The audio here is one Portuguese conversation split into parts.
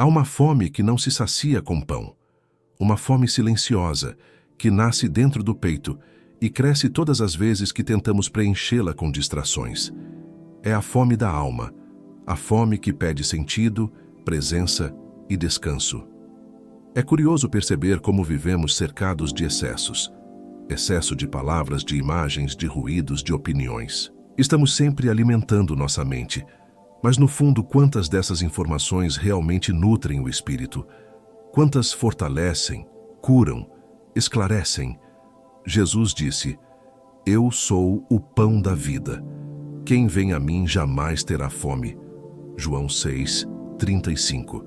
Há uma fome que não se sacia com pão. Uma fome silenciosa, que nasce dentro do peito e cresce todas as vezes que tentamos preenchê-la com distrações. É a fome da alma, a fome que pede sentido, presença e descanso. É curioso perceber como vivemos cercados de excessos. Excesso de palavras, de imagens, de ruídos, de opiniões. Estamos sempre alimentando nossa mente, mas no fundo, quantas dessas informações realmente nutrem o espírito? Quantas fortalecem, curam, esclarecem? Jesus disse: "Eu sou o pão da vida. Quem vem a mim jamais terá fome." João 6:35.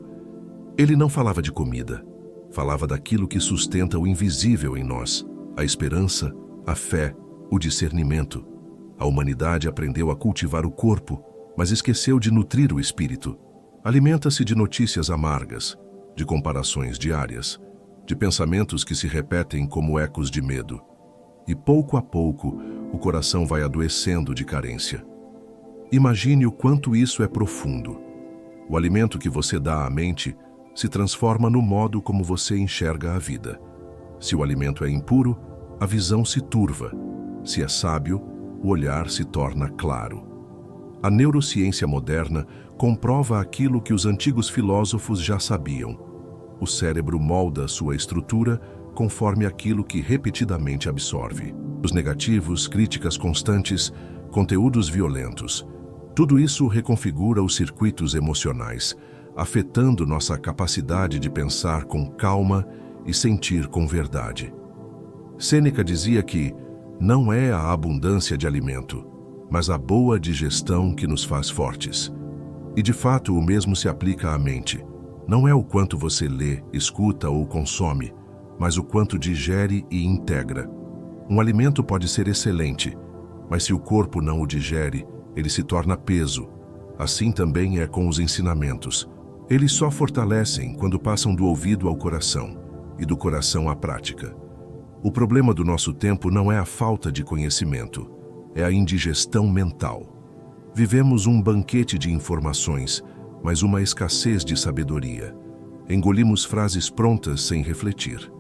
Ele não falava de comida. Falava daquilo que sustenta o invisível em nós: a esperança, a fé, o discernimento. A humanidade aprendeu a cultivar o corpo, mas esqueceu de nutrir o espírito. Alimenta-se de notícias amargas, de comparações diárias, de pensamentos que se repetem como ecos de medo. E pouco a pouco, o coração vai adoecendo de carência. Imagine o quanto isso é profundo. O alimento que você dá à mente se transforma no modo como você enxerga a vida. Se o alimento é impuro, a visão se turva. Se é sábio, o olhar se torna claro. A neurociência moderna comprova aquilo que os antigos filósofos já sabiam. O cérebro molda sua estrutura conforme aquilo que repetidamente absorve. Os negativos, críticas constantes, conteúdos violentos. Tudo isso reconfigura os circuitos emocionais, afetando nossa capacidade de pensar com calma e sentir com verdade. Sêneca dizia que não é a abundância de alimento, mas a boa digestão que nos faz fortes. E de fato o mesmo se aplica à mente. Não é o quanto você lê, escuta ou consome, mas o quanto digere e integra. Um alimento pode ser excelente, mas se o corpo não o digere, ele se torna peso. Assim também é com os ensinamentos. Eles só fortalecem quando passam do ouvido ao coração e do coração à prática. O problema do nosso tempo não é a falta de conhecimento, é a indigestão mental. Vivemos um banquete de informações, mas uma escassez de sabedoria. Engolimos frases prontas sem refletir.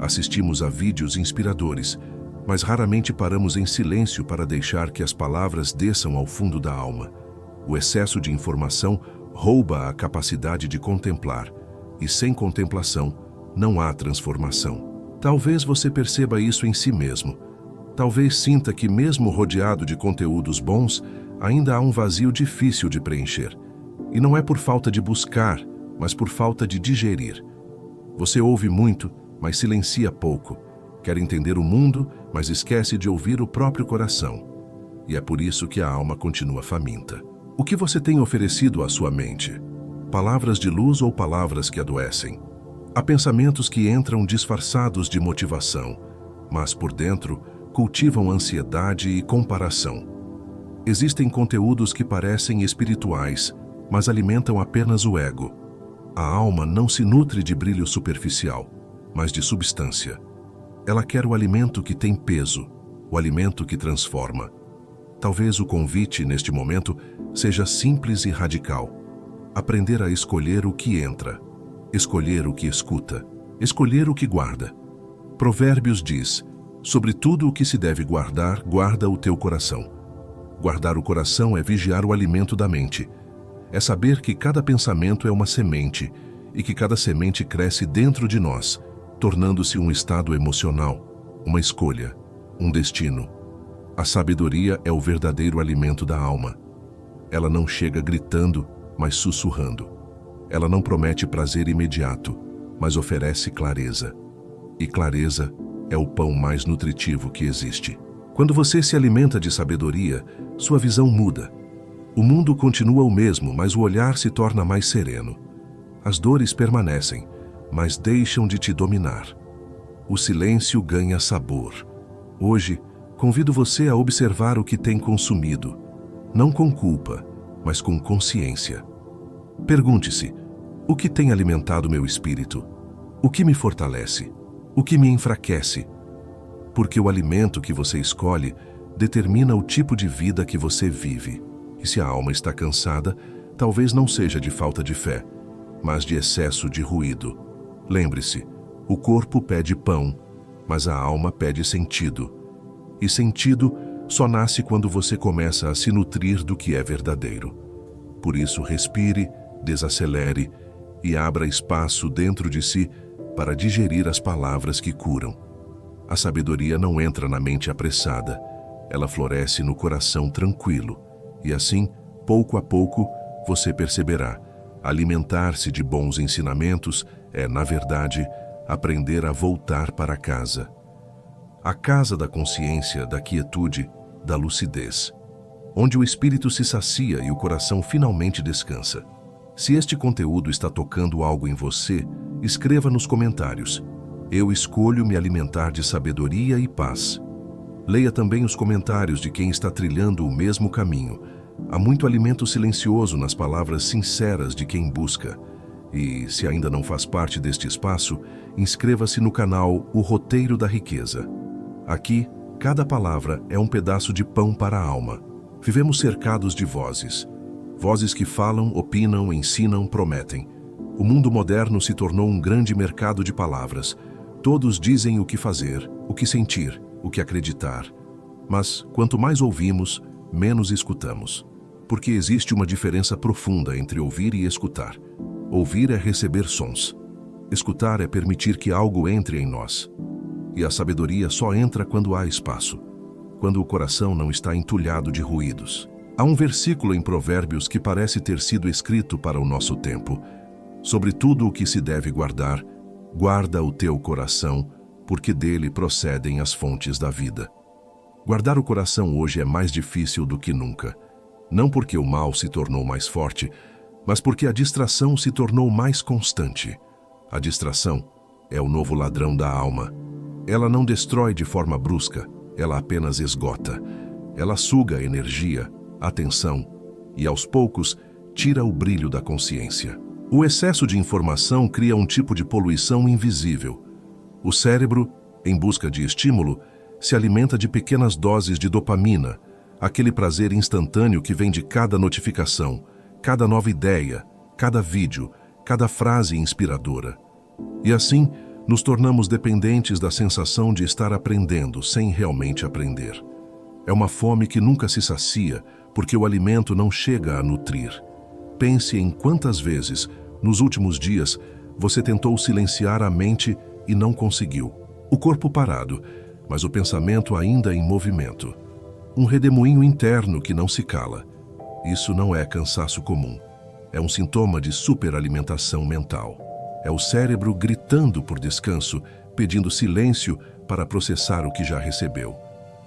Assistimos a vídeos inspiradores, mas raramente paramos em silêncio para deixar que as palavras desçam ao fundo da alma. O excesso de informação rouba a capacidade de contemplar, e sem contemplação não há transformação. Talvez você perceba isso em si mesmo. Talvez sinta que, mesmo rodeado de conteúdos bons, ainda há um vazio difícil de preencher. E não é por falta de buscar, mas por falta de digerir. Você ouve muito, mas silencia pouco. Quer entender o mundo, mas esquece de ouvir o próprio coração. E é por isso que a alma continua faminta. O que você tem oferecido à sua mente? Palavras de luz ou palavras que adoecem? Há pensamentos que entram disfarçados de motivação, mas por dentro cultivam ansiedade e comparação. Existem conteúdos que parecem espirituais, mas alimentam apenas o ego. A alma não se nutre de brilho superficial, mas de substância. Ela quer o alimento que tem peso, o alimento que transforma. Talvez o convite, neste momento, seja simples e radical. Aprender a escolher o que entra, escolher o que escuta, escolher o que guarda. Provérbios diz: "Sobre tudo o que se deve guardar, guarda o teu coração." Guardar o coração é vigiar o alimento da mente. É saber que cada pensamento é uma semente e que cada semente cresce dentro de nós, tornando-se um estado emocional, uma escolha, um destino. A sabedoria é o verdadeiro alimento da alma. Ela não chega gritando, mas sussurrando. Ela não promete prazer imediato, mas oferece clareza. E clareza é o pão mais nutritivo que existe. Quando você se alimenta de sabedoria, sua visão muda. O mundo continua o mesmo, mas o olhar se torna mais sereno. As dores permanecem, mas deixam de te dominar. O silêncio ganha sabor. Hoje, convido você a observar o que tem consumido, não com culpa, mas com consciência. Pergunte-se: o que tem alimentado meu espírito? O que me fortalece? O que me enfraquece? Porque o alimento que você escolhe determina o tipo de vida que você vive. E se a alma está cansada, talvez não seja de falta de fé, mas de excesso de ruído. Lembre-se, o corpo pede pão, mas a alma pede sentido. E sentido só nasce quando você começa a se nutrir do que é verdadeiro. Por isso, respire, desacelere e abra espaço dentro de si para digerir as palavras que curam. A sabedoria não entra na mente apressada, ela floresce no coração tranquilo. E assim, pouco a pouco, você perceberá. Alimentar-se de bons ensinamentos é, na verdade, aprender a voltar para casa. A casa da consciência, da quietude, da lucidez, onde o espírito se sacia e o coração finalmente descansa. Se este conteúdo está tocando algo em você, escreva nos comentários. Eu escolho me alimentar de sabedoria e paz. Leia também os comentários de quem está trilhando o mesmo caminho. Há muito alimento silencioso nas palavras sinceras de quem busca. E, se ainda não faz parte deste espaço, inscreva-se no canal O Roteiro da Riqueza. Aqui, cada palavra é um pedaço de pão para a alma. Vivemos cercados de vozes. Vozes que falam, opinam, ensinam, prometem. O mundo moderno se tornou um grande mercado de palavras. Todos dizem o que fazer, o que sentir, o que acreditar. Mas, quanto mais ouvimos, menos escutamos. Porque existe uma diferença profunda entre ouvir e escutar. Ouvir é receber sons. Escutar é permitir que algo entre em nós. E a sabedoria só entra quando há espaço, quando o coração não está entulhado de ruídos. Há um versículo em Provérbios que parece ter sido escrito para o nosso tempo. Sobre tudo o que se deve guardar, guarda o teu coração, porque dele procedem as fontes da vida. Guardar o coração hoje é mais difícil do que nunca. Não porque o mal se tornou mais forte, mas porque a distração se tornou mais constante. A distração é o novo ladrão da alma. Ela não destrói de forma brusca, ela apenas esgota. Ela suga a energia, a atenção e, aos poucos, tira o brilho da consciência. O excesso de informação cria um tipo de poluição invisível. O cérebro, em busca de estímulo, se alimenta de pequenas doses de dopamina, aquele prazer instantâneo que vem de cada notificação, cada nova ideia, cada vídeo, cada frase inspiradora. E assim, nos tornamos dependentes da sensação de estar aprendendo sem realmente aprender. É uma fome que nunca se sacia, porque o alimento não chega a nutrir. Pense em quantas vezes, nos últimos dias, você tentou silenciar a mente e não conseguiu. O corpo parado, mas o pensamento ainda em movimento. Um redemoinho interno que não se cala. Isso não é cansaço comum. É um sintoma de superalimentação mental. É o cérebro gritando por descanso, pedindo silêncio para processar o que já recebeu.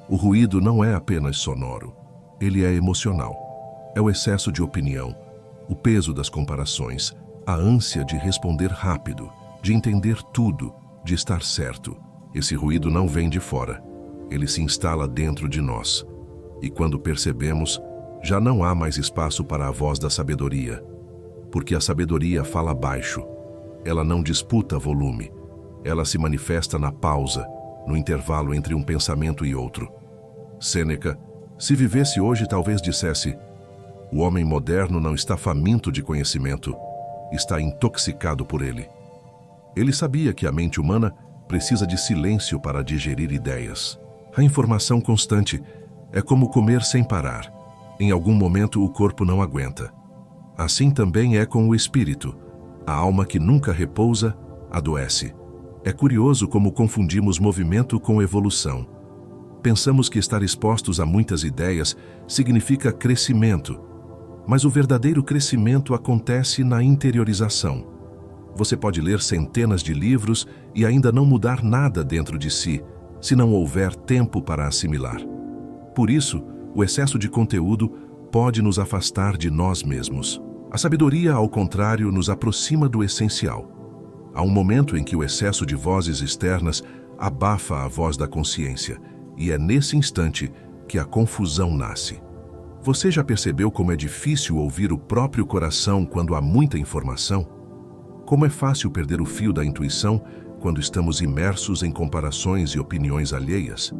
O ruído não é apenas sonoro. Ele é emocional. É o excesso de opinião, o peso das comparações, a ânsia de responder rápido, de entender tudo, de estar certo. Esse ruído não vem de fora. Ele se instala dentro de nós. E quando percebemos, já não há mais espaço para a voz da sabedoria. Porque a sabedoria fala baixo. Ela não disputa volume. Ela se manifesta na pausa, no intervalo entre um pensamento e outro. Sêneca, se vivesse hoje, talvez dissesse: o homem moderno não está faminto de conhecimento, está intoxicado por ele. Ele sabia que a mente humana precisa de silêncio para digerir ideias. A informação constante é como comer sem parar. Em algum momento o corpo não aguenta. Assim também é com o espírito. A alma que nunca repousa, adoece. É curioso como confundimos movimento com evolução. Pensamos que estar expostos a muitas ideias significa crescimento, mas o verdadeiro crescimento acontece na interiorização. Você pode ler centenas de livros e ainda não mudar nada dentro de si, se não houver tempo para assimilar. Por isso, o excesso de conteúdo pode nos afastar de nós mesmos. A sabedoria, ao contrário, nos aproxima do essencial. Há um momento em que o excesso de vozes externas abafa a voz da consciência, e é nesse instante que a confusão nasce. Você já percebeu como é difícil ouvir o próprio coração quando há muita informação? Como é fácil perder o fio da intuição quando estamos imersos em comparações e opiniões alheias?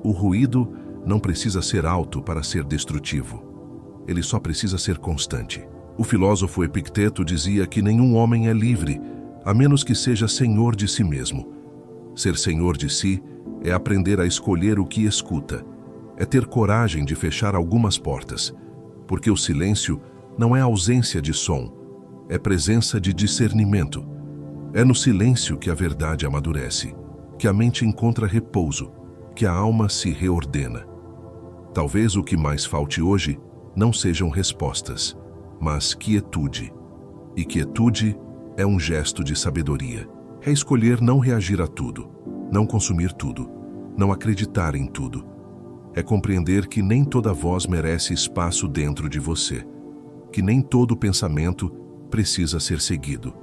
O ruído não precisa ser alto para ser destrutivo. Ele só precisa ser constante. O filósofo Epicteto dizia que nenhum homem é livre, a menos que seja senhor de si mesmo. Ser senhor de si é aprender a escolher o que escuta, é ter coragem de fechar algumas portas, porque o silêncio não é ausência de som, é presença de discernimento. É no silêncio que a verdade amadurece, que a mente encontra repouso, que a alma se reordena. Talvez o que mais falte hoje não sejam respostas, mas quietude. E quietude é um gesto de sabedoria. É escolher não reagir a tudo, não consumir tudo, não acreditar em tudo. É compreender que nem toda voz merece espaço dentro de você, que nem todo pensamento precisa ser seguido,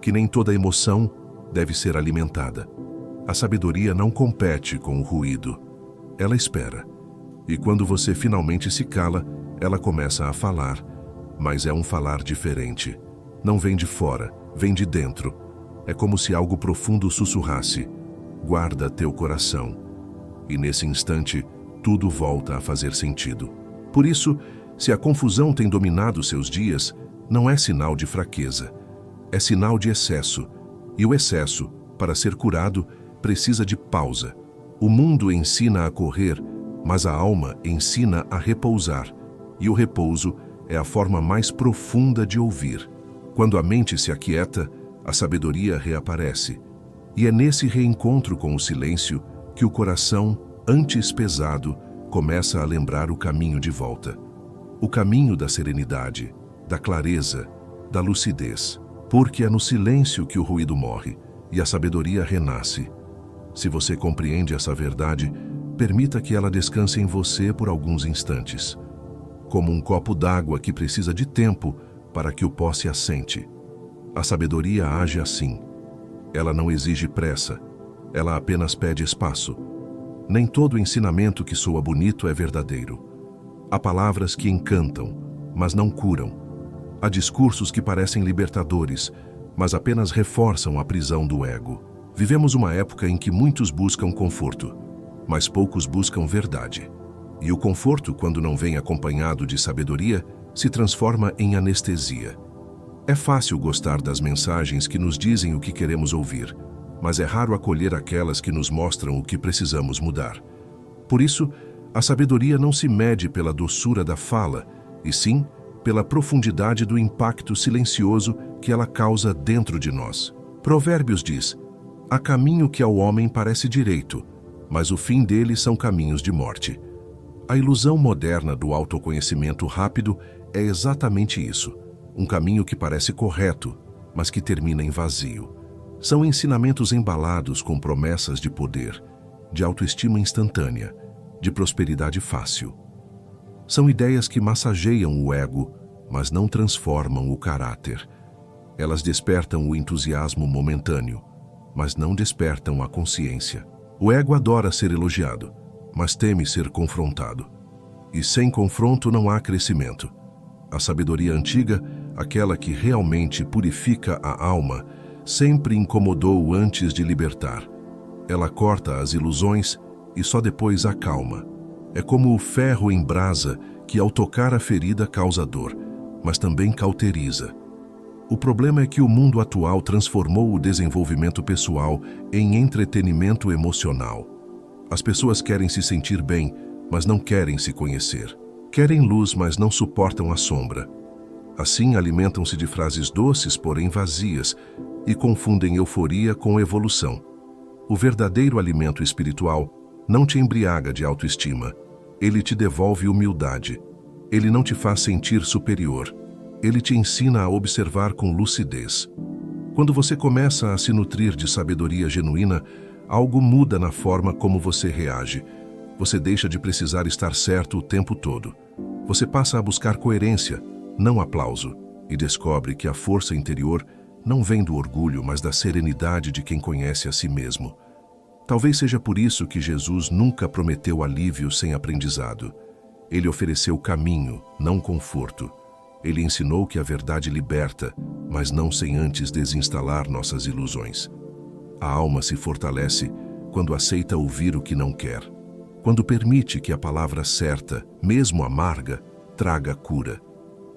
que nem toda emoção deve ser alimentada. A sabedoria não compete com o ruído, ela espera. E quando você finalmente se cala, ela começa a falar, mas é um falar diferente. Não vem de fora, vem de dentro. É como se algo profundo sussurrasse: guarda teu coração. E nesse instante, tudo volta a fazer sentido. Por isso, se a confusão tem dominado seus dias, não é sinal de fraqueza, é sinal de excesso. E o excesso, para ser curado, precisa de pausa. O mundo ensina a correr, mas a alma ensina a repousar. E o repouso é a forma mais profunda de ouvir. Quando a mente se aquieta, a sabedoria reaparece. E é nesse reencontro com o silêncio que o coração, antes pesado, começa a lembrar o caminho de volta. O caminho da serenidade, da clareza, da lucidez. Porque é no silêncio que o ruído morre e a sabedoria renasce. Se você compreende essa verdade, permita que ela descanse em você por alguns instantes. Como um copo d'água que precisa de tempo para que o pó se assente. A sabedoria age assim. Ela não exige pressa, ela apenas pede espaço. Nem todo ensinamento que soa bonito é verdadeiro. Há palavras que encantam, mas não curam. Há discursos que parecem libertadores, mas apenas reforçam a prisão do ego. Vivemos uma época em que muitos buscam conforto, mas poucos buscam verdade. E o conforto, quando não vem acompanhado de sabedoria, se transforma em anestesia. É fácil gostar das mensagens que nos dizem o que queremos ouvir, mas é raro acolher aquelas que nos mostram o que precisamos mudar. Por isso, a sabedoria não se mede pela doçura da fala, e sim pela profundidade do impacto silencioso que ela causa dentro de nós. Provérbios diz: há caminho que ao homem parece direito, mas o fim dele são caminhos de morte. A ilusão moderna do autoconhecimento rápido é exatamente isso, um caminho que parece correto, mas que termina em vazio. São ensinamentos embalados com promessas de poder, de autoestima instantânea, de prosperidade fácil. São ideias que massageiam o ego, mas não transformam o caráter. Elas despertam o entusiasmo momentâneo, mas não despertam a consciência. O ego adora ser elogiado, mas teme ser confrontado. E sem confronto não há crescimento. A sabedoria antiga, aquela que realmente purifica a alma, sempre incomodou antes de libertar. Ela corta as ilusões e só depois acalma. É como o ferro em brasa que ao tocar a ferida causa dor, mas também cauteriza. O problema é que o mundo atual transformou o desenvolvimento pessoal em entretenimento emocional. As pessoas querem se sentir bem, mas não querem se conhecer. Querem luz, mas não suportam a sombra. Assim, alimentam-se de frases doces, porém vazias, e confundem euforia com evolução. O verdadeiro alimento espiritual não te embriaga de autoestima. Ele te devolve humildade. Ele não te faz sentir superior. Ele te ensina a observar com lucidez. Quando você começa a se nutrir de sabedoria genuína, algo muda na forma como você reage. Você deixa de precisar estar certo o tempo todo. Você passa a buscar coerência, não aplauso, e descobre que a força interior não vem do orgulho, mas da serenidade de quem conhece a si mesmo. Talvez seja por isso que Jesus nunca prometeu alívio sem aprendizado. Ele ofereceu caminho, não conforto. Ele ensinou que a verdade liberta, mas não sem antes desinstalar nossas ilusões. A alma se fortalece quando aceita ouvir o que não quer. Quando permite que a palavra certa, mesmo amarga, traga cura.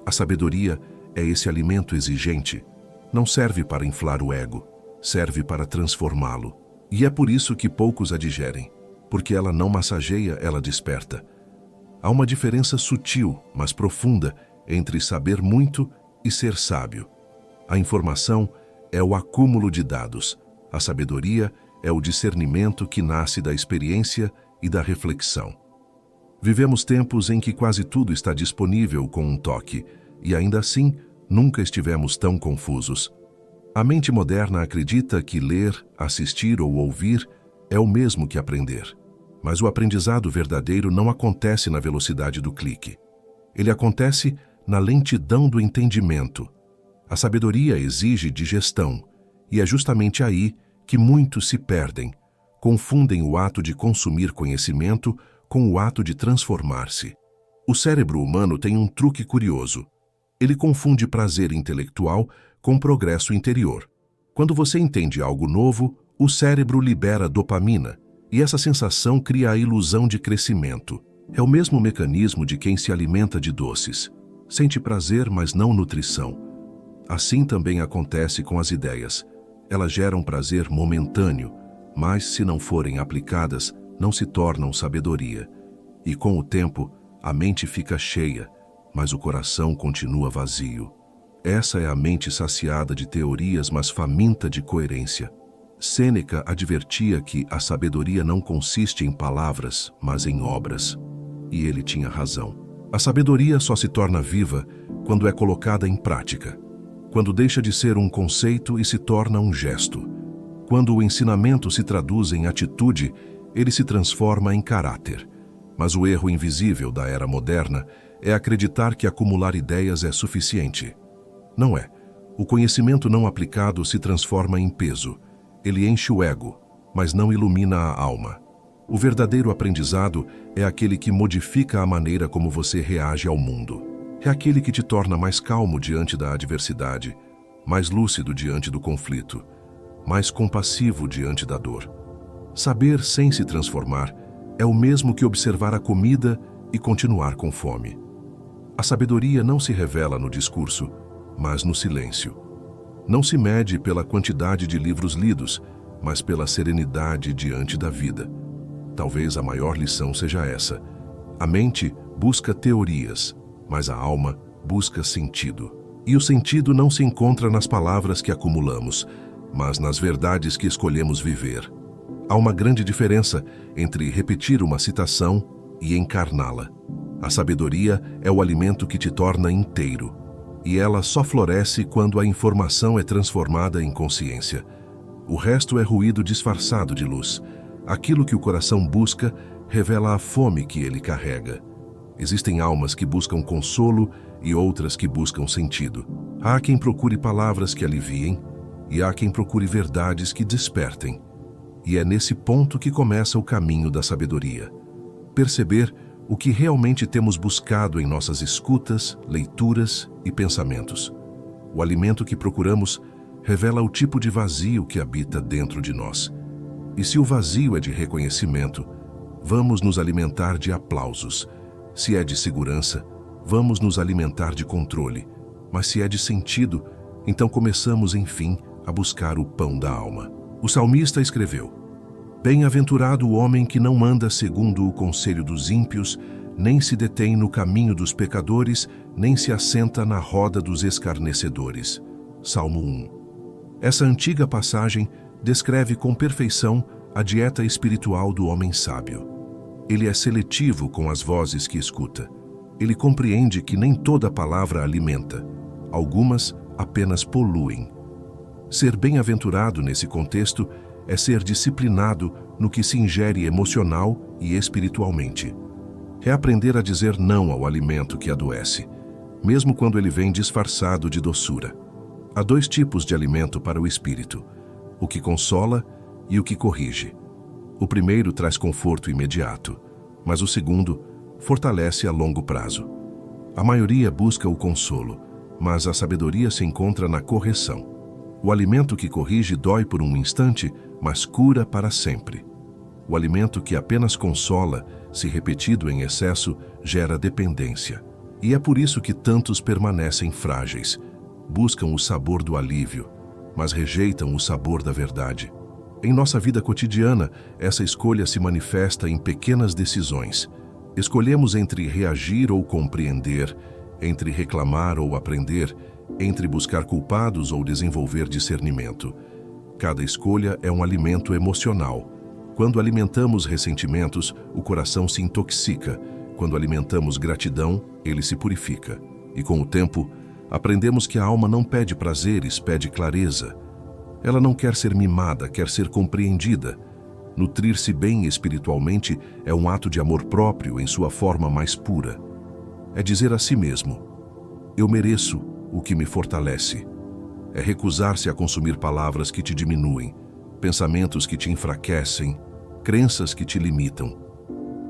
A sabedoria é esse alimento exigente. Não serve para inflar o ego, serve para transformá-lo. E é por isso que poucos a digerem, porque ela não massageia, ela desperta. Há uma diferença sutil, mas profunda, entre saber muito e ser sábio. A informação é o acúmulo de dados. A sabedoria é o discernimento que nasce da experiência e da reflexão. Vivemos tempos em que quase tudo está disponível com um toque, e ainda assim, nunca estivemos tão confusos. A mente moderna acredita que ler, assistir ou ouvir é o mesmo que aprender. Mas o aprendizado verdadeiro não acontece na velocidade do clique. Ele acontece na lentidão do entendimento. A sabedoria exige digestão, e é justamente aí que muitos se perdem, confundem o ato de consumir conhecimento com o ato de transformar-se. O cérebro humano tem um truque curioso. Ele confunde prazer intelectual com progresso interior. Quando você entende algo novo, o cérebro libera dopamina, e essa sensação cria a ilusão de crescimento. É o mesmo mecanismo de quem se alimenta de doces. Sente prazer, mas não nutrição. Assim também acontece com as ideias. Elas geram prazer momentâneo, mas, se não forem aplicadas, não se tornam sabedoria. E com o tempo, a mente fica cheia, mas o coração continua vazio. Essa é a mente saciada de teorias, mas faminta de coerência. Sêneca advertia que a sabedoria não consiste em palavras, mas em obras. E ele tinha razão. A sabedoria só se torna viva quando é colocada em prática. Quando deixa de ser um conceito e se torna um gesto. Quando o ensinamento se traduz em atitude, ele se transforma em caráter. Mas o erro invisível da era moderna é acreditar que acumular ideias é suficiente. Não é. O conhecimento não aplicado se transforma em peso. Ele enche o ego, mas não ilumina a alma. O verdadeiro aprendizado é aquele que modifica a maneira como você reage ao mundo. É aquele que te torna mais calmo diante da adversidade, mais lúcido diante do conflito, mais compassivo diante da dor. Saber sem se transformar é o mesmo que observar a comida e continuar com fome. A sabedoria não se revela no discurso, mas no silêncio. Não se mede pela quantidade de livros lidos, mas pela serenidade diante da vida. Talvez a maior lição seja essa. A mente busca teorias, mas a alma busca sentido. E o sentido não se encontra nas palavras que acumulamos, mas nas verdades que escolhemos viver. Há uma grande diferença entre repetir uma citação e encarná-la. A sabedoria é o alimento que te torna inteiro, e ela só floresce quando a informação é transformada em consciência. O resto é ruído disfarçado de luz. Aquilo que o coração busca revela a fome que ele carrega. Existem almas que buscam consolo e outras que buscam sentido. Há quem procure palavras que aliviem e há quem procure verdades que despertem. E é nesse ponto que começa o caminho da sabedoria. Perceber o que realmente temos buscado em nossas escutas, leituras e pensamentos. O alimento que procuramos revela o tipo de vazio que habita dentro de nós. E se o vazio é de reconhecimento, vamos nos alimentar de aplausos. Se é de segurança, vamos nos alimentar de controle. Mas se é de sentido, então começamos, enfim, a buscar o pão da alma. O salmista escreveu: Bem-aventurado o homem que não anda segundo o conselho dos ímpios, nem se detém no caminho dos pecadores, nem se assenta na roda dos escarnecedores. Salmo 1. Essa antiga passagem descreve com perfeição a dieta espiritual do homem sábio. Ele é seletivo com as vozes que escuta. Ele compreende que nem toda palavra alimenta. Algumas apenas poluem. Ser bem-aventurado nesse contexto é ser disciplinado no que se ingere emocional e espiritualmente. É aprender a dizer não ao alimento que adoece, mesmo quando ele vem disfarçado de doçura. Há dois tipos de alimento para o espírito: o que consola e o que corrige. O primeiro traz conforto imediato, mas o segundo fortalece a longo prazo. A maioria busca o consolo, mas a sabedoria se encontra na correção. O alimento que corrige dói por um instante, mas cura para sempre. O alimento que apenas consola, se repetido em excesso, gera dependência. E é por isso que tantos permanecem frágeis, buscam o sabor do alívio, mas rejeitam o sabor da verdade. Em nossa vida cotidiana, essa escolha se manifesta em pequenas decisões. Escolhemos entre reagir ou compreender, entre reclamar ou aprender, entre buscar culpados ou desenvolver discernimento. Cada escolha é um alimento emocional. Quando alimentamos ressentimentos, o coração se intoxica. Quando alimentamos gratidão, ele se purifica. E com o tempo, aprendemos que a alma não pede prazeres, pede clareza. Ela não quer ser mimada, quer ser compreendida. Nutrir-se bem espiritualmente é um ato de amor próprio em sua forma mais pura. É dizer a si mesmo: eu mereço o que me fortalece. É recusar-se a consumir palavras que te diminuem, pensamentos que te enfraquecem, crenças que te limitam.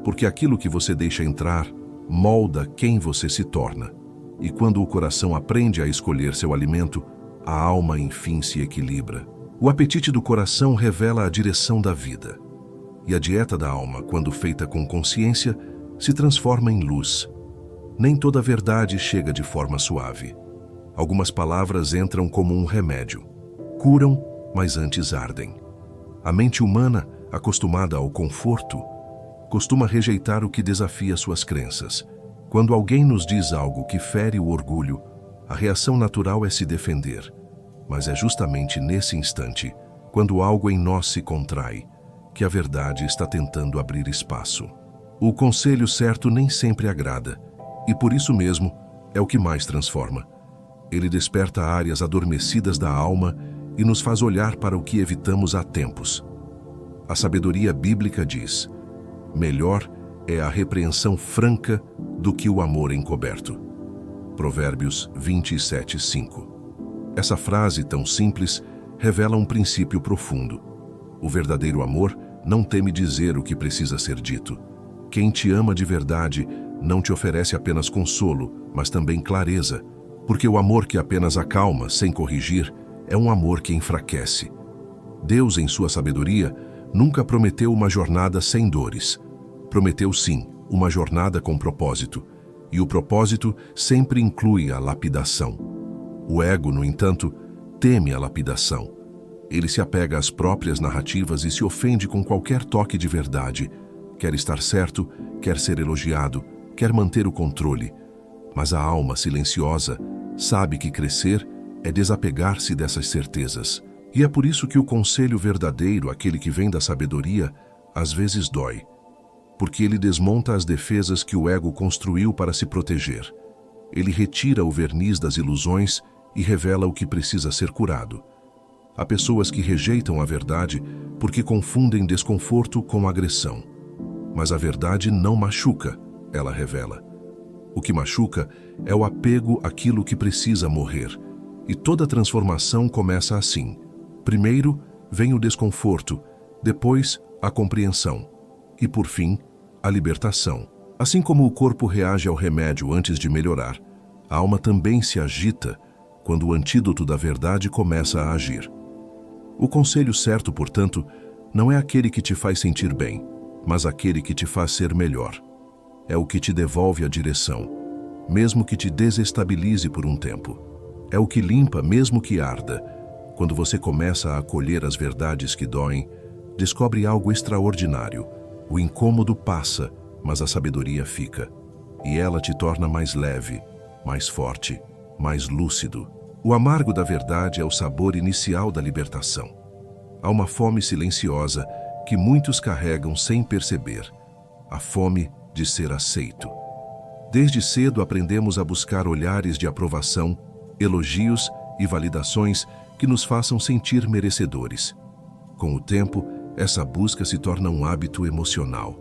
Porque aquilo que você deixa entrar molda quem você se torna. E quando o coração aprende a escolher seu alimento, a alma enfim se equilibra. O apetite do coração revela a direção da vida. E a dieta da alma, quando feita com consciência, se transforma em luz. Nem toda verdade chega de forma suave. Algumas palavras entram como um remédio. Curam, mas antes ardem. A mente humana, acostumada ao conforto, costuma rejeitar o que desafia suas crenças. Quando alguém nos diz algo que fere o orgulho, a reação natural é se defender. Mas é justamente nesse instante, quando algo em nós se contrai, que a verdade está tentando abrir espaço. O conselho certo nem sempre agrada, e por isso mesmo é o que mais transforma. Ele desperta áreas adormecidas da alma e nos faz olhar para o que evitamos há tempos. A sabedoria bíblica diz: melhor é a repreensão franca do que o amor encoberto. Provérbios 27:5. Essa frase tão simples revela um princípio profundo. O verdadeiro amor não teme dizer o que precisa ser dito. Quem te ama de verdade não te oferece apenas consolo, mas também clareza, porque o amor que apenas acalma, sem corrigir, é um amor que enfraquece. Deus, em sua sabedoria, nunca prometeu uma jornada sem dores. Prometeu, sim, uma jornada com propósito. E o propósito sempre inclui a lapidação. O ego, no entanto, teme a lapidação. Ele se apega às próprias narrativas e se ofende com qualquer toque de verdade. Quer estar certo, quer ser elogiado, quer manter o controle. Mas a alma silenciosa sabe que crescer é desapegar-se dessas certezas. E é por isso que o conselho verdadeiro, aquele que vem da sabedoria, às vezes dói. Porque ele desmonta as defesas que o ego construiu para se proteger. Ele retira o verniz das ilusões e revela o que precisa ser curado. Há pessoas que rejeitam a verdade porque confundem desconforto com agressão. Mas a verdade não machuca, ela revela. O que machuca é o apego àquilo que precisa morrer. E toda transformação começa assim. Primeiro vem o desconforto, depois a compreensão e, por fim, a libertação. Assim como o corpo reage ao remédio antes de melhorar, a alma também se agita quando o antídoto da verdade começa a agir. O conselho certo, portanto, não é aquele que te faz sentir bem, mas aquele que te faz ser melhor. É o que te devolve a direção, mesmo que te desestabilize por um tempo. É o que limpa, mesmo que arda. Quando você começa a acolher as verdades que doem, descobre algo extraordinário. O incômodo passa, mas a sabedoria fica. E ela te torna mais leve, mais forte, mais lúcido. O amargo da verdade é o sabor inicial da libertação. Há uma fome silenciosa que muitos carregam sem perceber. A fome de ser aceito. Desde cedo aprendemos a buscar olhares de aprovação, elogios e validações que nos façam sentir merecedores. Com o tempo, essa busca se torna um hábito emocional.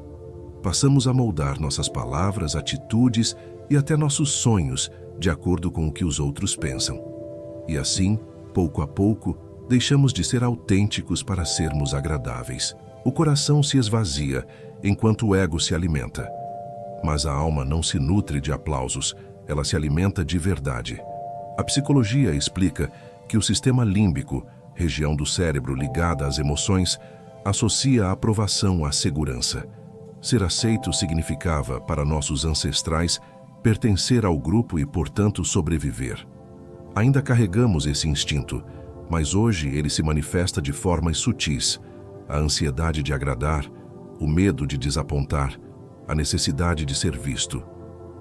Passamos a moldar nossas palavras, atitudes e até nossos sonhos de acordo com o que os outros pensam. E assim, pouco a pouco, deixamos de ser autênticos para sermos agradáveis. O coração se esvazia enquanto o ego se alimenta. Mas a alma não se nutre de aplausos, ela se alimenta de verdade. A psicologia explica que o sistema límbico, região do cérebro ligada às emoções, associa a aprovação à segurança. Ser aceito significava, para nossos ancestrais, pertencer ao grupo e, portanto, sobreviver. Ainda carregamos esse instinto, mas hoje ele se manifesta de formas sutis: a ansiedade de agradar, o medo de desapontar, a necessidade de ser visto.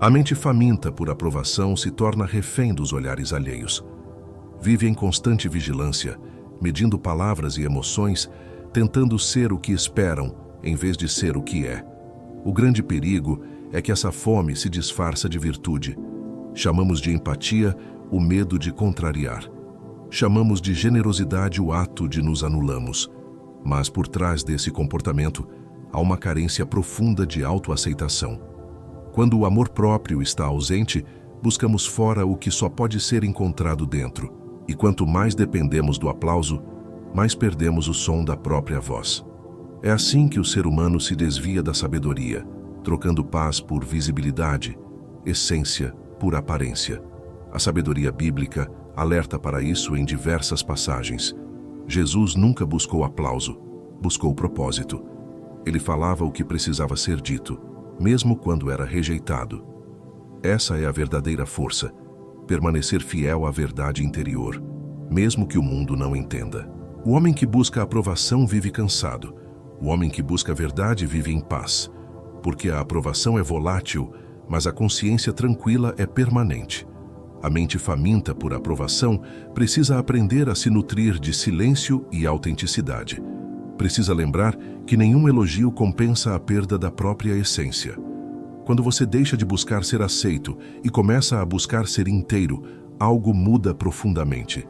A mente faminta por aprovação se torna refém dos olhares alheios. Vive em constante vigilância, medindo palavras e emoções, tentando ser o que esperam, em vez de ser o que é. O grande perigo é que essa fome se disfarça de virtude. Chamamos de empatia o medo de contrariar. Chamamos de generosidade o ato de nos anulamos. Mas por trás desse comportamento, há uma carência profunda de autoaceitação. Quando o amor próprio está ausente, buscamos fora o que só pode ser encontrado dentro. E quanto mais dependemos do aplauso, mais perdemos o som da própria voz. É assim que o ser humano se desvia da sabedoria, trocando paz por visibilidade, essência por aparência. A sabedoria bíblica alerta para isso em diversas passagens. Jesus nunca buscou aplauso, buscou propósito. Ele falava o que precisava ser dito, mesmo quando era rejeitado. Essa é a verdadeira força, permanecer fiel à verdade interior, mesmo que o mundo não entenda. O homem que busca a aprovação vive cansado. O homem que busca a verdade vive em paz, porque a aprovação é volátil, mas a consciência tranquila é permanente. A mente faminta por aprovação precisa aprender a se nutrir de silêncio e autenticidade. Precisa lembrar que nenhum elogio compensa a perda da própria essência. Quando você deixa de buscar ser aceito e começa a buscar ser inteiro, algo muda profundamente.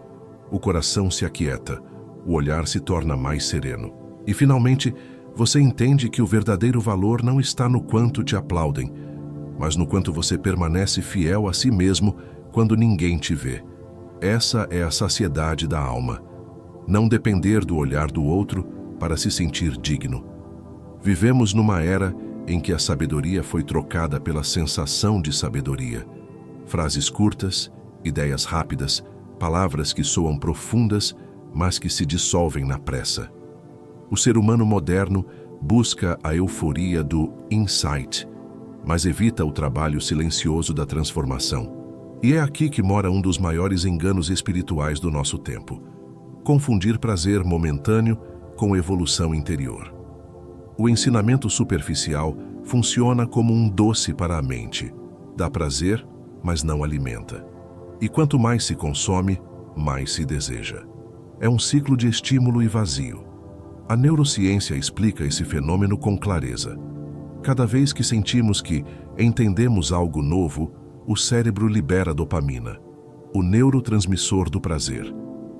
O coração se aquieta, o olhar se torna mais sereno. E, finalmente, você entende que o verdadeiro valor não está no quanto te aplaudem, mas no quanto você permanece fiel a si mesmo quando ninguém te vê. Essa é a saciedade da alma. Não depender do olhar do outro para se sentir digno. Vivemos numa era em que a sabedoria foi trocada pela sensação de sabedoria. Frases curtas, ideias rápidas, palavras que soam profundas, mas que se dissolvem na pressa. O ser humano moderno busca a euforia do insight, mas evita o trabalho silencioso da transformação. E é aqui que mora um dos maiores enganos espirituais do nosso tempo: confundir prazer momentâneo com evolução interior. O ensinamento superficial funciona como um doce para a mente. Dá prazer, mas não alimenta. E quanto mais se consome, mais se deseja. É um ciclo de estímulo e vazio. A neurociência explica esse fenômeno com clareza. Cada vez que sentimos que entendemos algo novo, o cérebro libera dopamina, o neurotransmissor do prazer.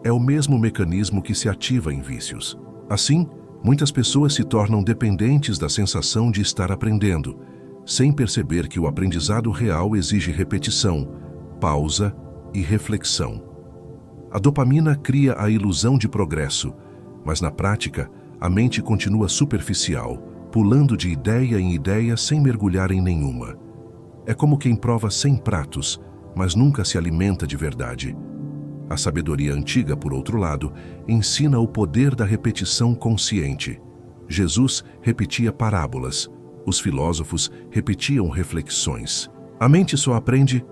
É o mesmo mecanismo que se ativa em vícios. Assim, muitas pessoas se tornam dependentes da sensação de estar aprendendo, sem perceber que o aprendizado real exige repetição, pausa e reflexão. A dopamina cria a ilusão de progresso, mas na prática, a mente continua superficial, pulando de ideia em ideia sem mergulhar em nenhuma. É como quem prova 100 pratos, mas nunca se alimenta de verdade. A sabedoria antiga, por outro lado, ensina o poder da repetição consciente. Jesus repetia parábolas, os filósofos repetiam reflexões. A mente só aprende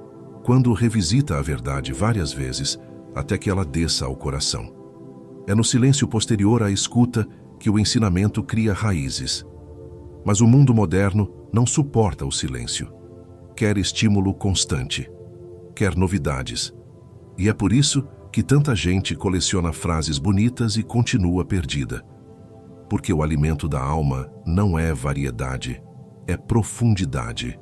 quando revisita a verdade várias vezes, até que ela desça ao coração. É no silêncio posterior à escuta que o ensinamento cria raízes. Mas o mundo moderno não suporta o silêncio. Quer estímulo constante, quer novidades. E é por isso que tanta gente coleciona frases bonitas e continua perdida. Porque o alimento da alma não é variedade, é profundidade.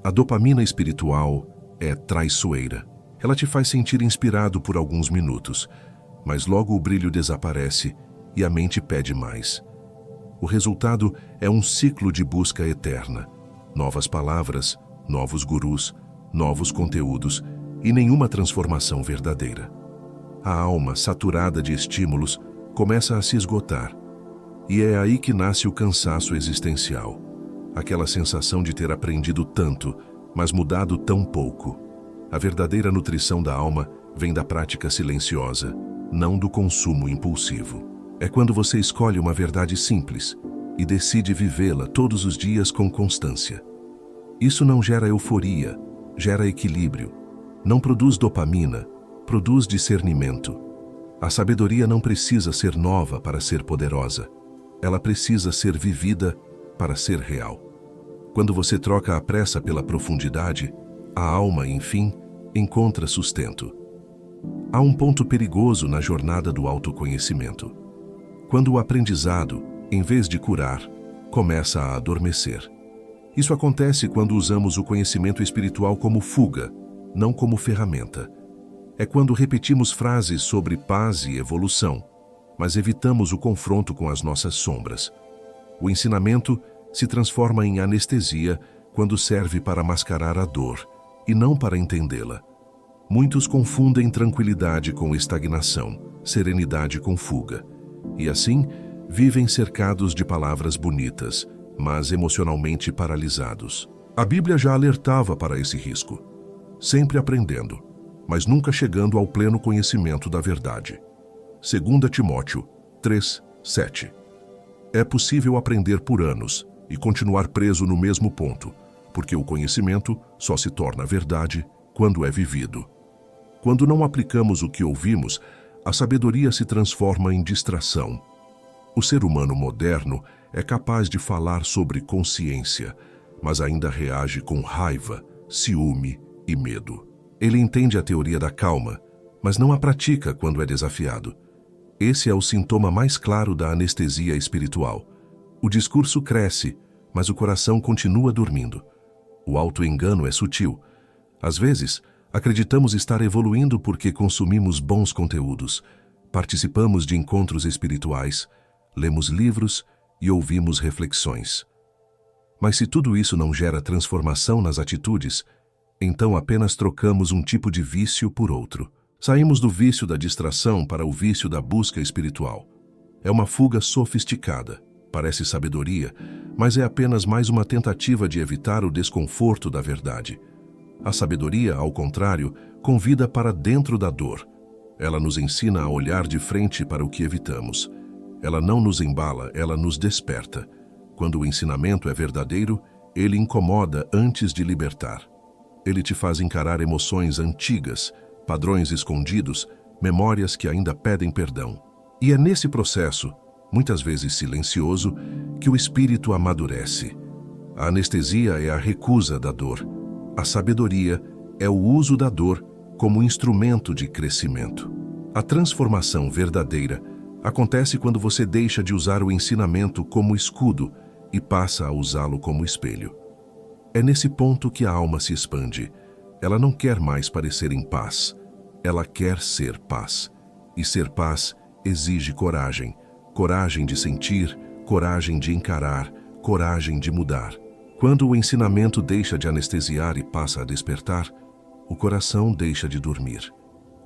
A dopamina espiritual é traiçoeira. Ela te faz sentir inspirado por alguns minutos, mas logo o brilho desaparece e a mente pede mais. O resultado é um ciclo de busca eterna. Novas palavras, novos gurus, novos conteúdos e nenhuma transformação verdadeira. A alma, saturada de estímulos, começa a se esgotar. E é aí que nasce o cansaço existencial. Aquela sensação de ter aprendido tanto, mas mudado tão pouco. A verdadeira nutrição da alma vem da prática silenciosa, não do consumo impulsivo. É quando você escolhe uma verdade simples e decide vivê-la todos os dias com constância. Isso não gera euforia, gera equilíbrio. Não produz dopamina, produz discernimento. A sabedoria não precisa ser nova para ser poderosa. Ela precisa ser vivida para ser real. Quando você troca a pressa pela profundidade, a alma, enfim, encontra sustento. Há um ponto perigoso na jornada do autoconhecimento. Quando o aprendizado, em vez de curar, começa a adormecer. Isso acontece quando usamos o conhecimento espiritual como fuga, não como ferramenta. É quando repetimos frases sobre paz e evolução, mas evitamos o confronto com as nossas sombras. O ensinamento se transforma em anestesia quando serve para mascarar a dor, e não para entendê-la. Muitos confundem tranquilidade com estagnação, serenidade com fuga, e assim vivem cercados de palavras bonitas, mas emocionalmente paralisados. A Bíblia já alertava para esse risco, sempre aprendendo, mas nunca chegando ao pleno conhecimento da verdade. 2 Timóteo 3:7. É possível aprender por anos e continuar preso no mesmo ponto, porque o conhecimento só se torna verdade quando é vivido. Quando não aplicamos o que ouvimos, a sabedoria se transforma em distração. O ser humano moderno é capaz de falar sobre consciência, mas ainda reage com raiva, ciúme e medo. Ele entende a teoria da calma, mas não a pratica quando é desafiado. Esse é o sintoma mais claro da anestesia espiritual. O discurso cresce, mas o coração continua dormindo. O auto-engano é sutil. Às vezes, acreditamos estar evoluindo porque consumimos bons conteúdos, participamos de encontros espirituais, lemos livros e ouvimos reflexões. Mas se tudo isso não gera transformação nas atitudes, então apenas trocamos um tipo de vício por outro. Saímos do vício da distração para o vício da busca espiritual. É uma fuga sofisticada, parece sabedoria, mas é apenas mais uma tentativa de evitar o desconforto da verdade. A sabedoria, ao contrário, convida para dentro da dor. Ela nos ensina a olhar de frente para o que evitamos. Ela não nos embala, ela nos desperta. Quando o ensinamento é verdadeiro, ele incomoda antes de libertar. Ele te faz encarar emoções antigas, padrões escondidos, memórias que ainda pedem perdão. E é nesse processo, muitas vezes silencioso, que o espírito amadurece. A anestesia é a recusa da dor. A sabedoria é o uso da dor como instrumento de crescimento. A transformação verdadeira acontece quando você deixa de usar o ensinamento como escudo e passa a usá-lo como espelho. É nesse ponto que a alma se expande. Ela não quer mais parecer em paz. Ela quer ser paz. E ser paz exige coragem. Coragem de sentir, coragem de encarar, coragem de mudar. Quando o ensinamento deixa de anestesiar e passa a despertar, o coração deixa de dormir.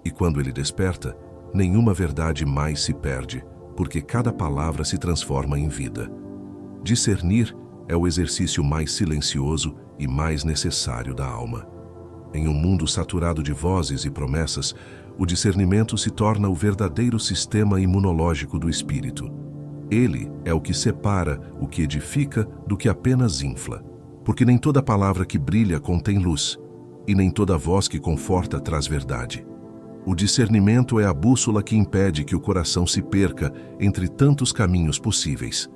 E quando ele desperta, nenhuma verdade mais se perde, porque cada palavra se transforma em vida. Discernir é o exercício mais silencioso e mais necessário da alma. Em um mundo saturado de vozes e promessas, o discernimento se torna o verdadeiro sistema imunológico do espírito. Ele é o que separa o que edifica do que apenas infla, porque nem toda palavra que brilha contém luz, e nem toda voz que conforta traz verdade. O discernimento é a bússola que impede que o coração se perca entre tantos caminhos possíveis.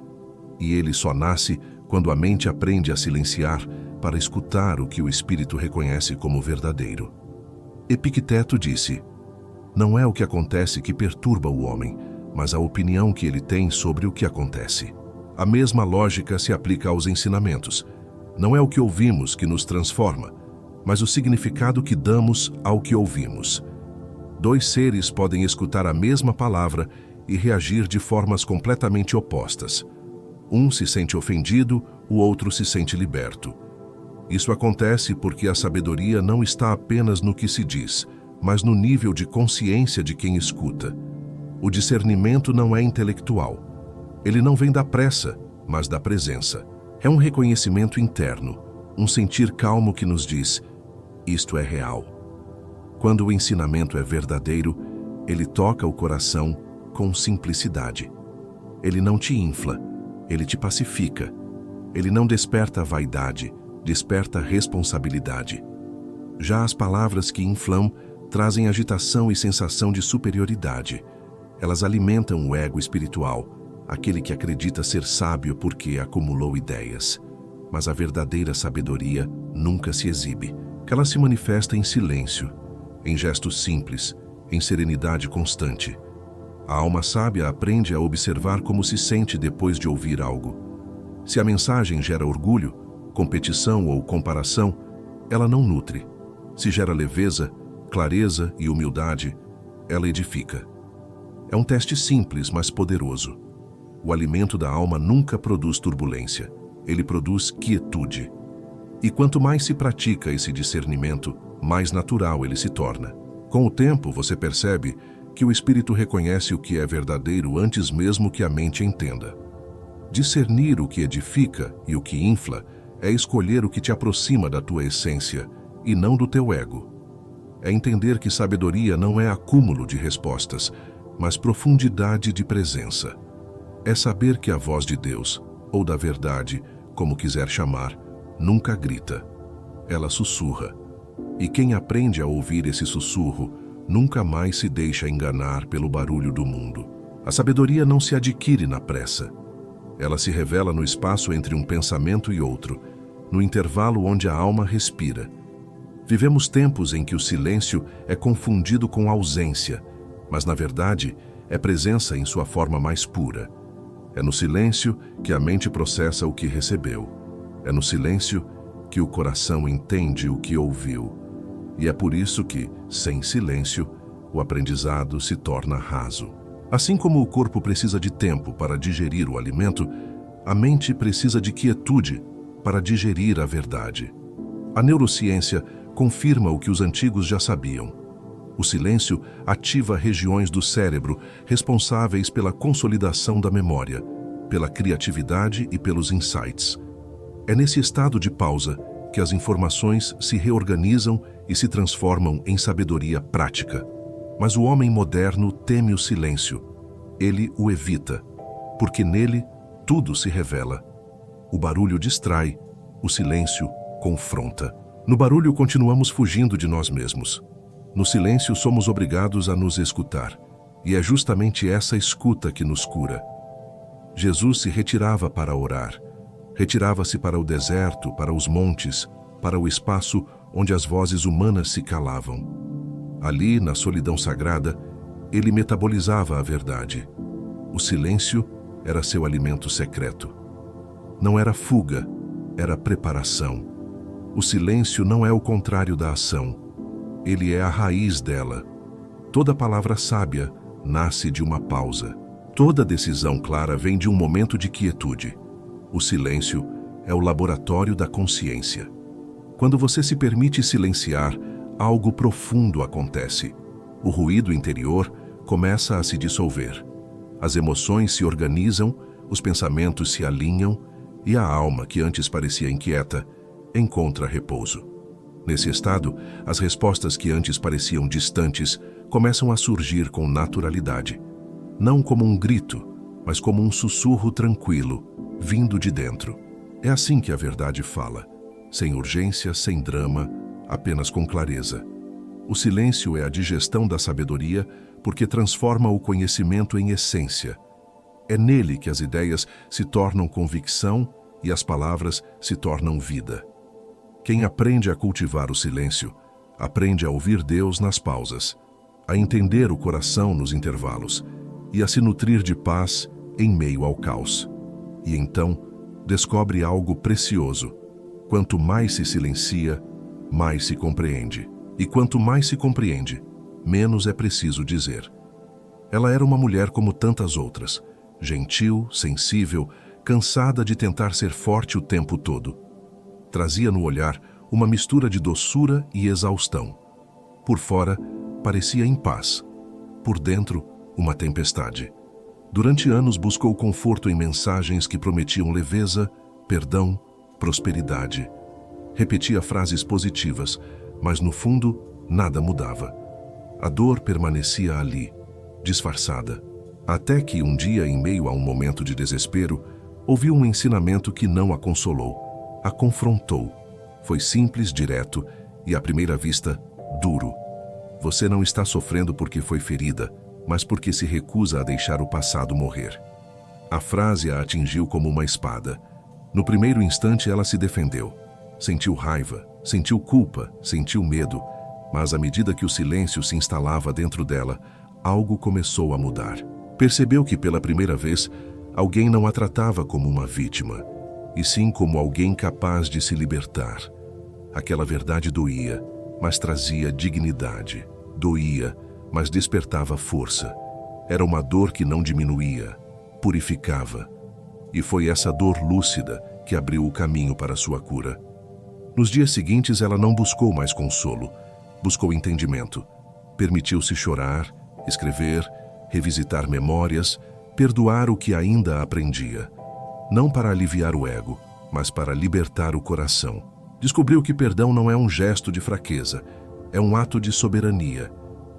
E ele só nasce quando a mente aprende a silenciar para escutar o que o espírito reconhece como verdadeiro. Epicteto disse: "Não é o que acontece que perturba o homem, mas a opinião que ele tem sobre o que acontece." A mesma lógica se aplica aos ensinamentos. Não é o que ouvimos que nos transforma, mas o significado que damos ao que ouvimos. Dois seres podem escutar a mesma palavra e reagir de formas completamente opostas. Um se sente ofendido, o outro se sente liberto. Isso acontece porque a sabedoria não está apenas no que se diz, mas no nível de consciência de quem escuta. O discernimento não é intelectual. Ele não vem da pressa, mas da presença. É um reconhecimento interno, um sentir calmo que nos diz: isto é real. Quando o ensinamento é verdadeiro, ele toca o coração com simplicidade. Ele não te infla, ele te pacifica. Ele não desperta vaidade, desperta responsabilidade. Já as palavras que inflam trazem agitação e sensação de superioridade. Elas alimentam o ego espiritual, aquele que acredita ser sábio porque acumulou ideias. Mas a verdadeira sabedoria nunca se exibe. Ela se manifesta em silêncio, em gestos simples, em serenidade constante. A alma sábia aprende a observar como se sente depois de ouvir algo. Se a mensagem gera orgulho, competição ou comparação, ela não nutre. Se gera leveza, clareza e humildade, ela edifica. É um teste simples, mas poderoso. O alimento da alma nunca produz turbulência, ele produz quietude. E quanto mais se pratica esse discernimento, mais natural ele se torna. Com o tempo, você percebe que o espírito reconhece o que é verdadeiro antes mesmo que a mente entenda. Discernir o que edifica e o que infla é escolher o que te aproxima da tua essência e não do teu ego. É entender que sabedoria não é acúmulo de respostas, mas profundidade de presença. É saber que a voz de Deus, ou da verdade, como quiser chamar, nunca grita. Ela sussurra. E quem aprende a ouvir esse sussurro nunca mais se deixa enganar pelo barulho do mundo. A sabedoria não se adquire na pressa. Ela se revela no espaço entre um pensamento e outro, no intervalo onde a alma respira. Vivemos tempos em que o silêncio é confundido com ausência, mas na verdade é presença em sua forma mais pura. É no silêncio que a mente processa o que recebeu. É no silêncio que o coração entende o que ouviu. E é por isso que, sem silêncio, o aprendizado se torna raso. Assim como o corpo precisa de tempo para digerir o alimento, a mente precisa de quietude para digerir a verdade. A neurociência confirma o que os antigos já sabiam. O silêncio ativa regiões do cérebro responsáveis pela consolidação da memória, pela criatividade e pelos insights. É nesse estado de pausa que as informações se reorganizam e se transformam em sabedoria prática. Mas o homem moderno teme o silêncio. Ele o evita, porque nele tudo se revela. O barulho distrai, o silêncio confronta. No barulho continuamos fugindo de nós mesmos. No silêncio somos obrigados a nos escutar, e é justamente essa escuta que nos cura. Jesus se retirava para orar. Retirava-se para o deserto, para os montes, para o espaço onde as vozes humanas se calavam. Ali, na solidão sagrada, ele metabolizava a verdade. O silêncio era seu alimento secreto. Não era fuga, era preparação. O silêncio não é o contrário da ação. Ele é a raiz dela. Toda palavra sábia nasce de uma pausa. Toda decisão clara vem de um momento de quietude. O silêncio é o laboratório da consciência. Quando você se permite silenciar, algo profundo acontece. O ruído interior começa a se dissolver. As emoções se organizam, os pensamentos se alinham e a alma, que antes parecia inquieta, encontra repouso. Nesse estado, as respostas que antes pareciam distantes começam a surgir com naturalidade. Não como um grito, mas como um sussurro tranquilo, vindo de dentro. É assim que a verdade fala, sem urgência, sem drama, apenas com clareza. O silêncio é a digestão da sabedoria porque transforma o conhecimento em essência. É nele que as ideias se tornam convicção e as palavras se tornam vida. Quem aprende a cultivar o silêncio, aprende a ouvir Deus nas pausas, a entender o coração nos intervalos e a se nutrir de paz em meio ao caos. E então, descobre algo precioso. Quanto mais se silencia, mais se compreende. E quanto mais se compreende, menos é preciso dizer. Ela era uma mulher como tantas outras, gentil, sensível, cansada de tentar ser forte o tempo todo. Trazia no olhar uma mistura de doçura e exaustão. Por fora, parecia em paz. Por dentro, uma tempestade. Durante anos buscou conforto em mensagens que prometiam leveza, perdão, prosperidade. Repetia frases positivas, mas no fundo, nada mudava. A dor permanecia ali, disfarçada. Até que um dia, em meio a um momento de desespero, ouviu um ensinamento que não a consolou, a confrontou. Foi simples, direto e, à primeira vista, duro. Você não está sofrendo porque foi ferida, mas porque se recusa a deixar o passado morrer. A frase a atingiu como uma espada. No primeiro instante ela se defendeu. Sentiu raiva, sentiu culpa, sentiu medo, mas à medida que o silêncio se instalava dentro dela, algo começou a mudar. Percebeu que pela primeira vez, alguém não a tratava como uma vítima, e sim como alguém capaz de se libertar. Aquela verdade doía, mas trazia dignidade. Doía, mas despertava força. Era uma dor que não diminuía, purificava. E foi essa dor lúcida que abriu o caminho para sua cura. Nos dias seguintes, ela não buscou mais consolo, buscou entendimento. Permitiu-se chorar, escrever, revisitar memórias, perdoar o que ainda aprendia. Não para aliviar o ego, mas para libertar o coração. Descobriu que perdão não é um gesto de fraqueza, é um ato de soberania.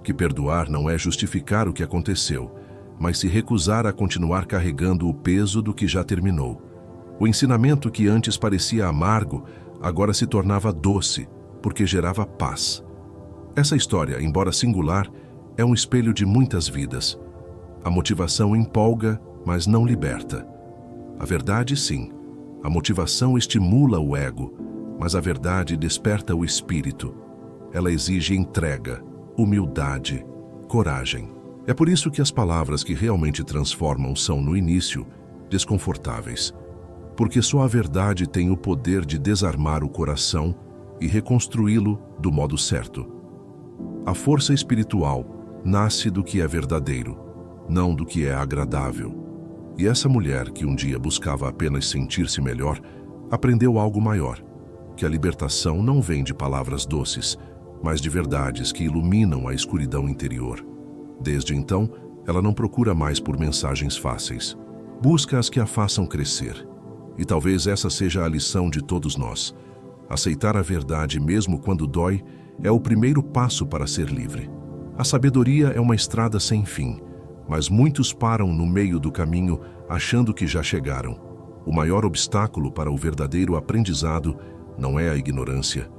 Que perdoar não é justificar o que aconteceu, mas se recusar a continuar carregando o peso do que já terminou. O ensinamento que antes parecia amargo, agora se tornava doce, porque gerava paz. Essa história, embora singular, é um espelho de muitas vidas. A motivação empolga, mas não liberta. A verdade, sim. A motivação estimula o ego, mas a verdade desperta o espírito. Ela exige entrega, humildade, coragem. É por isso que as palavras que realmente transformam são, no início, desconfortáveis. Porque só a verdade tem o poder de desarmar o coração e reconstruí-lo do modo certo. A força espiritual nasce do que é verdadeiro, não do que é agradável. E essa mulher, que um dia buscava apenas sentir-se melhor, aprendeu algo maior, que a libertação não vem de palavras doces, mas de verdades que iluminam a escuridão interior. Desde então, ela não procura mais por mensagens fáceis. Busca as que a façam crescer. E talvez essa seja a lição de todos nós. Aceitar a verdade mesmo quando dói é o primeiro passo para ser livre. A sabedoria é uma estrada sem fim, mas muitos param no meio do caminho achando que já chegaram. O maior obstáculo para o verdadeiro aprendizado não é a ignorância,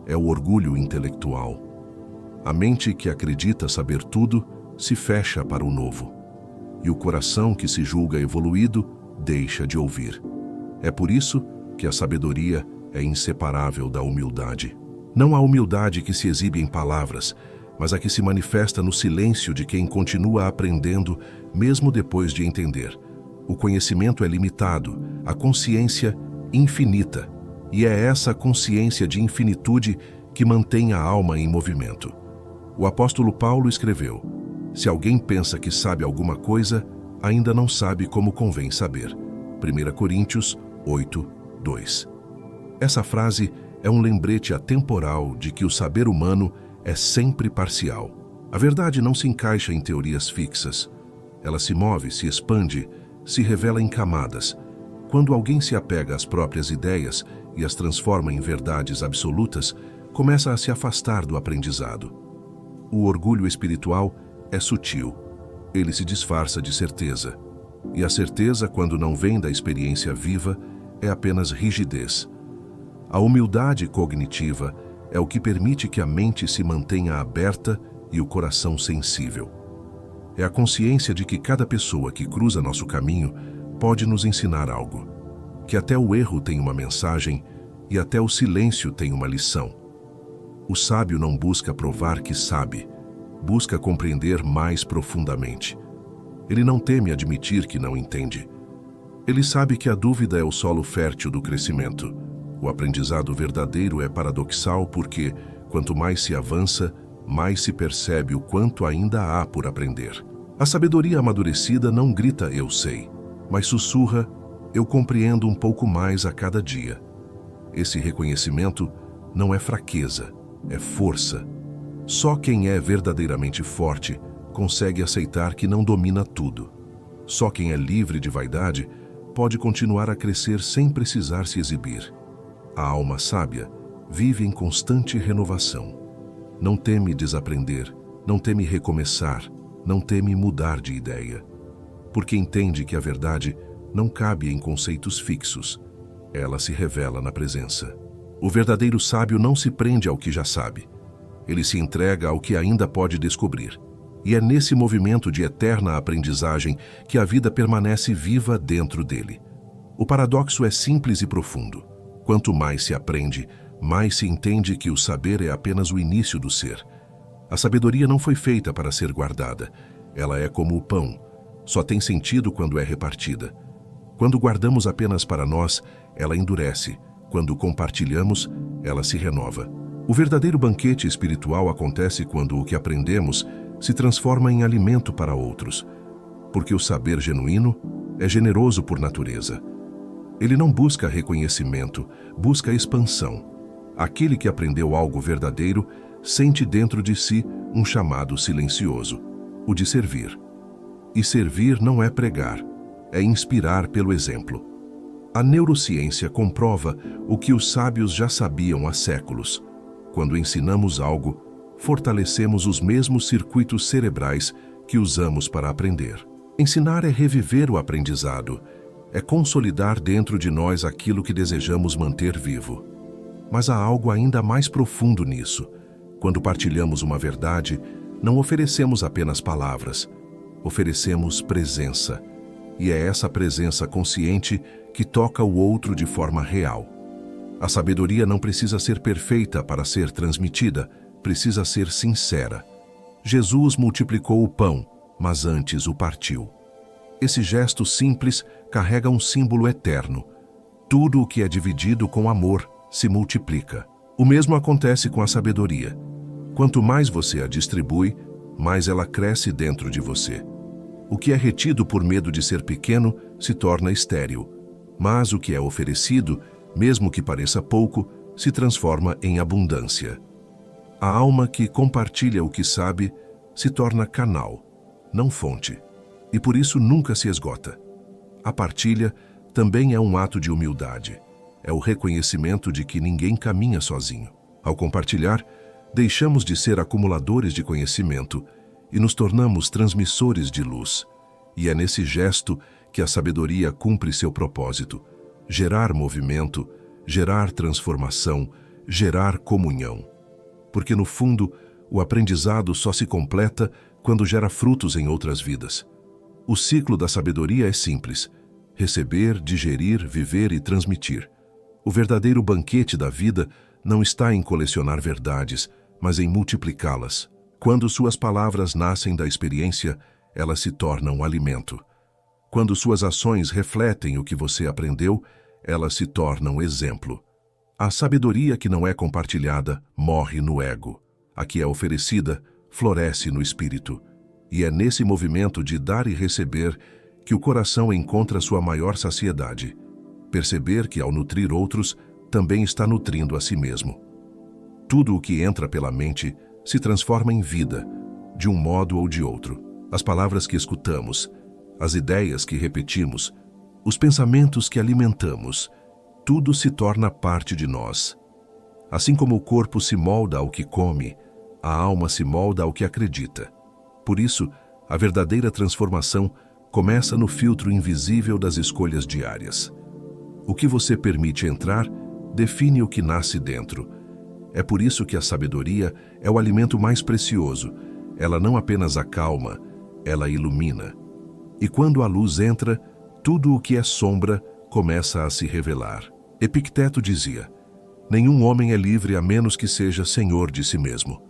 é o orgulho intelectual. A mente que acredita saber tudo se fecha para o novo. E o coração que se julga evoluído deixa de ouvir. É por isso que a sabedoria é inseparável da humildade. Não a humildade que se exibe em palavras, mas a que se manifesta no silêncio de quem continua aprendendo, mesmo depois de entender. O conhecimento é limitado, a consciência infinita, e é essa consciência de infinitude que mantém a alma em movimento. O apóstolo Paulo escreveu: se alguém pensa que sabe alguma coisa, ainda não sabe como convém saber. 1 Coríntios 8:2. Essa frase é um lembrete atemporal de que o saber humano é sempre parcial. A verdade não se encaixa em teorias fixas. Ela se move, se expande, se revela em camadas. Quando alguém se apega às próprias ideias e as transforma em verdades absolutas, começa a se afastar do aprendizado. O orgulho espiritual é sutil. Ele se disfarça de certeza. E a certeza, quando não vem da experiência viva, é apenas rigidez. A humildade cognitiva é o que permite que a mente se mantenha aberta e o coração sensível. É a consciência de que cada pessoa que cruza nosso caminho pode nos ensinar algo, que até o erro tem uma mensagem e até o silêncio tem uma lição. O sábio não busca provar que sabe, busca compreender mais profundamente. Ele não teme admitir que não entende. Ele sabe que a dúvida é o solo fértil do crescimento. O aprendizado verdadeiro é paradoxal porque, quanto mais se avança, mais se percebe o quanto ainda há por aprender. A sabedoria amadurecida não grita "eu sei", mas sussurra "eu compreendo um pouco mais a cada dia". Esse reconhecimento não é fraqueza, é força. Só quem é verdadeiramente forte consegue aceitar que não domina tudo. Só quem é livre de vaidade pode continuar a crescer sem precisar se exibir. A alma sábia vive em constante renovação. Não teme desaprender, não teme recomeçar, não teme mudar de ideia. Porque entende que a verdade não cabe em conceitos fixos. Ela se revela na presença. O verdadeiro sábio não se prende ao que já sabe. Ele se entrega ao que ainda pode descobrir. E é nesse movimento de eterna aprendizagem que a vida permanece viva dentro dele. O paradoxo é simples e profundo. Quanto mais se aprende, mais se entende que o saber é apenas o início do ser. A sabedoria não foi feita para ser guardada. Ela é como o pão. Só tem sentido quando é repartida. Quando guardamos apenas para nós, ela endurece. Quando compartilhamos, ela se renova. O verdadeiro banquete espiritual acontece quando o que aprendemos se transforma em alimento para outros. Porque o saber genuíno é generoso por natureza. Ele não busca reconhecimento, busca expansão. Aquele que aprendeu algo verdadeiro sente dentro de si um chamado silencioso, o de servir. E servir não é pregar, é inspirar pelo exemplo. A neurociência comprova o que os sábios já sabiam há séculos. Quando ensinamos algo, fortalecemos os mesmos circuitos cerebrais que usamos para aprender. Ensinar é reviver o aprendizado, é consolidar dentro de nós aquilo que desejamos manter vivo. Mas há algo ainda mais profundo nisso. Quando partilhamos uma verdade, não oferecemos apenas palavras, oferecemos presença. E é essa presença consciente que toca o outro de forma real. A sabedoria não precisa ser perfeita para ser transmitida, precisa ser sincera. Jesus multiplicou o pão, mas antes o partiu. Esse gesto simples carrega um símbolo eterno. Tudo o que é dividido com amor se multiplica. O mesmo acontece com a sabedoria. Quanto mais você a distribui, mais ela cresce dentro de você. O que é retido por medo de ser pequeno se torna estéril, mas o que é oferecido, mesmo que pareça pouco, se transforma em abundância. A alma que compartilha o que sabe se torna canal, não fonte, e por isso nunca se esgota. A partilha também é um ato de humildade. É o reconhecimento de que ninguém caminha sozinho. Ao compartilhar, deixamos de ser acumuladores de conhecimento e nos tornamos transmissores de luz. E é nesse gesto que a sabedoria cumpre seu propósito: gerar movimento, gerar transformação, gerar comunhão. Porque, no fundo, o aprendizado só se completa quando gera frutos em outras vidas. O ciclo da sabedoria é simples: receber, digerir, viver e transmitir. O verdadeiro banquete da vida não está em colecionar verdades, mas em multiplicá-las. Quando suas palavras nascem da experiência, elas se tornam alimento. Quando suas ações refletem o que você aprendeu, elas se tornam exemplo. A sabedoria que não é compartilhada morre no ego. A que é oferecida floresce no espírito. E é nesse movimento de dar e receber que o coração encontra sua maior saciedade. Perceber que, ao nutrir outros, também está nutrindo a si mesmo. Tudo o que entra pela mente se transforma em vida, de um modo ou de outro. As palavras que escutamos, as ideias que repetimos, os pensamentos que alimentamos, tudo se torna parte de nós. Assim como o corpo se molda ao que come, a alma se molda ao que acredita. Por isso, a verdadeira transformação começa no filtro invisível das escolhas diárias. O que você permite entrar define o que nasce dentro. É por isso que a sabedoria é o alimento mais precioso. Ela não apenas acalma, ela ilumina. E quando a luz entra, tudo o que é sombra começa a se revelar. Epicteto dizia: nenhum homem é livre a menos que seja senhor de si mesmo.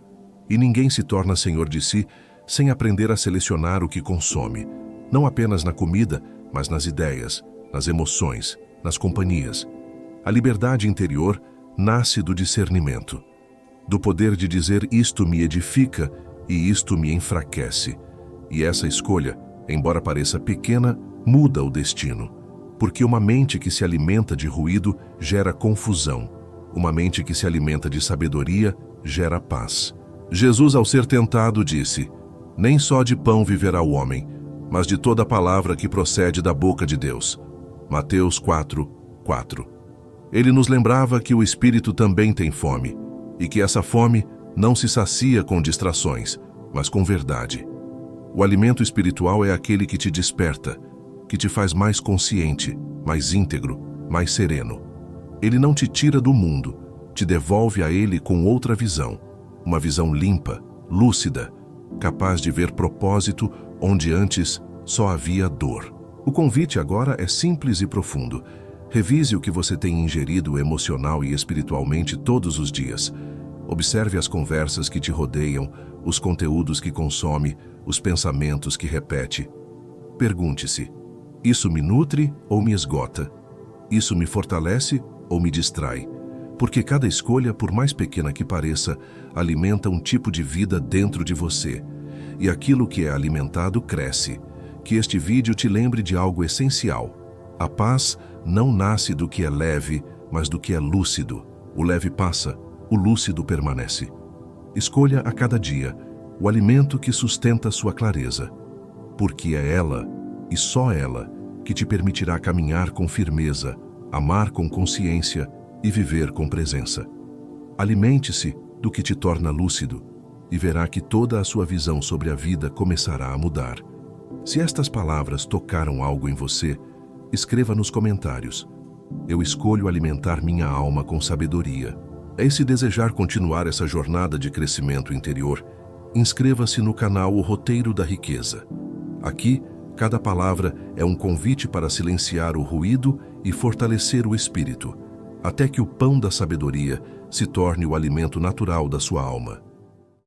E ninguém se torna senhor de si sem aprender a selecionar o que consome, não apenas na comida, mas nas ideias, nas emoções, nas companhias. A liberdade interior nasce do discernimento, do poder de dizer isto me edifica e isto me enfraquece. E essa escolha, embora pareça pequena, muda o destino. Porque uma mente que se alimenta de ruído gera confusão. Uma mente que se alimenta de sabedoria gera paz. Jesus, ao ser tentado, disse: nem só de pão viverá o homem, mas de toda palavra que procede da boca de Deus. Mateus 4:4. Ele nos lembrava que o espírito também tem fome, e que essa fome não se sacia com distrações, mas com verdade. O alimento espiritual é aquele que te desperta, que te faz mais consciente, mais íntegro, mais sereno. Ele não te tira do mundo, te devolve a Ele com outra visão, uma visão limpa, lúcida, capaz de ver propósito onde antes só havia dor. O convite agora é simples e profundo. Revise o que você tem ingerido emocional e espiritualmente todos os dias. Observe as conversas que te rodeiam, os conteúdos que consome, os pensamentos que repete. Pergunte-se: isso me nutre ou me esgota? Isso me fortalece ou me distrai? Porque cada escolha, por mais pequena que pareça, alimenta um tipo de vida dentro de você. E aquilo que é alimentado cresce. Que este vídeo te lembre de algo essencial. A paz não nasce do que é leve, mas do que é lúcido. O leve passa, o lúcido permanece. Escolha a cada dia o alimento que sustenta sua clareza, porque é ela, e só ela, que te permitirá caminhar com firmeza, amar com consciência e viver com presença. Alimente-se do que te torna lúcido e verá que toda a sua visão sobre a vida começará a mudar. Se estas palavras tocaram algo em você, escreva nos comentários: eu escolho alimentar minha alma com sabedoria. E se desejar continuar essa jornada de crescimento interior, inscreva-se no canal O Roteiro da Riqueza. Aqui, cada palavra é um convite para silenciar o ruído e fortalecer o espírito, até que o pão da sabedoria se torne o alimento natural da sua alma.